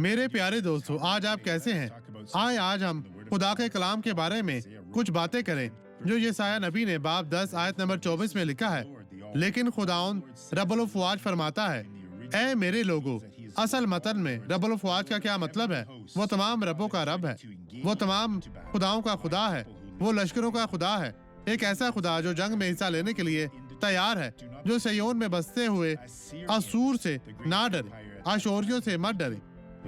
मेरे प्यारे दोस्तों, आज आप कैसे हैं? आए आज हम खुदा के कलाम के बारे में कुछ बातें करें जो यशायाह नबी ने बाब 10 आयत नंबर 24 में लिखा है। लेकिन खुदाउन रब्बुल फ़वाज फरमाता है, ऐ मेरे लोगों, असल मतन में रब्बुल फ़वाज का क्या मतलब है? वो तमाम रब्बों का रब है, वो तमाम खुदाओं का खुदा है, वो लश्करों का खुदा है। एक ऐसा खुदा जो जंग में हिस्सा लेने के लिए तैयार है, जो सयोन में बसते हुए असूर से ना डरे, आशोरियों से मत डरे।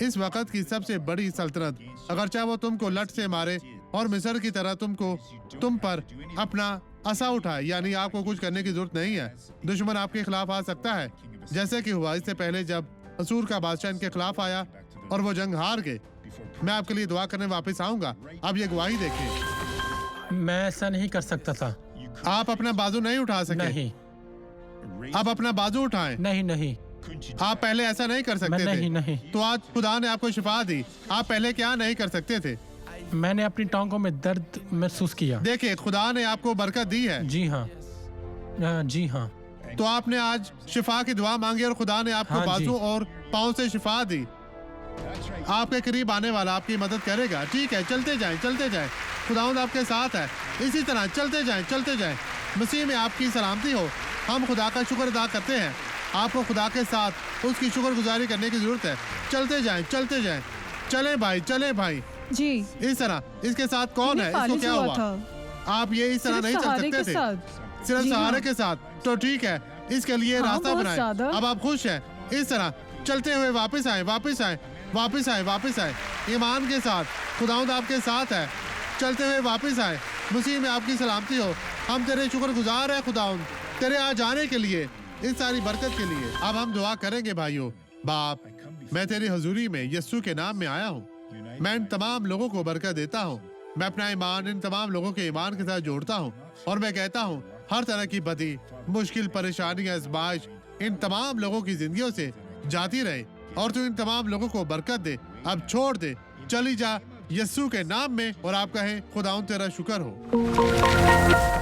इस वक्त की सबसे बड़ी सल्तनत, अगर चाहे वो तुमको लट से मारे और मिस्र की तरह तुम पर अपना असा उठाए, यानी आपको कुछ करने की जरूरत नहीं है। दुश्मन आपके खिलाफ आ सकता है, जैसे कि हुआ इससे पहले जब असूर का बादशाह इनके खिलाफ आया और वो जंग हार गए। मैं आपके लिए दुआ करने वापस आऊंगा। अब ये गवाही देखिए। मैं ऐसा नहीं कर सकता था। आप अपना बाजू नहीं उठा सके। नहीं, अब अपना बाजू उठाएं। नहीं, नहीं, आप पहले ऐसा नहीं कर सकते नहीं, थे। नहीं। तो आज खुदा ने आपको शिफा दी। आप पहले क्या नहीं कर सकते थे? मैंने अपनी टांगों में दर्द महसूस किया। देखिए, खुदा ने आपको बरकत दी है। जी हाँ, जी हाँ। तो आपने आज शिफा की दुआ मांगी और खुदा ने आपको हाँ, बाजू और पाँव से शिफा दी। आपके करीब आने वाला आपकी मदद करेगा। ठीक है, चलते जाएं, चलते जाएं। खुदावंद आपके साथ है। इसी तरह चलते जाएं, चलते जाएं। मसीह में आपकी सलामती हो। हम खुदा का शुक्र अदा करते हैं। आपको खुदा के साथ उसकी शुक्रगुजारी करने की जरूरत है। चलते जाएं, चलते जाएं। चले भाई, चले भाई। जी, इस तरह इसके साथ कौन है? इसको क्या हुआ? आप ये इस तरह नहीं चल सकते थे, सिर्फ जी सहारे हाँ। के साथ। तो ठीक है, इसके लिए हाँ, रास्ता बहुत बनाए। ज्यादा। अब आप खुश हैं? इस तरह चलते हुए वापस आए, वापस आए, वापस आए, वापस आए। ईमान के साथ खुदावंद आपके साथ है। चलते हुए वापस आए। मसीह में आपकी सलामती हो। हम तेरे शुक्रगुजार हैं खुदावंद, तेरे आ जाने के लिए, इस सारी बरकत के लिए। अब हम दुआ करेंगे भाइयों। बाप, मैं तेरी हजूरी में यस्सु के नाम में आया हूँ। मैं इन तमाम लोगों को बरकत देता हूँ। मैं अपना ईमान इन तमाम लोगों के ईमान के साथ जोड़ता हूँ और मैं कहता हूँ, हर तरह की बदी, मुश्किल, परेशानी, आजमाइश इन तमाम लोगों की जिंदगियों से जाती रहे और तू इन तमाम लोगों को बरकत दे। अब छोड़ दे, चली जा यस्सु के नाम में। और आप कहें, खुदाउन तेरा शुक्र हो।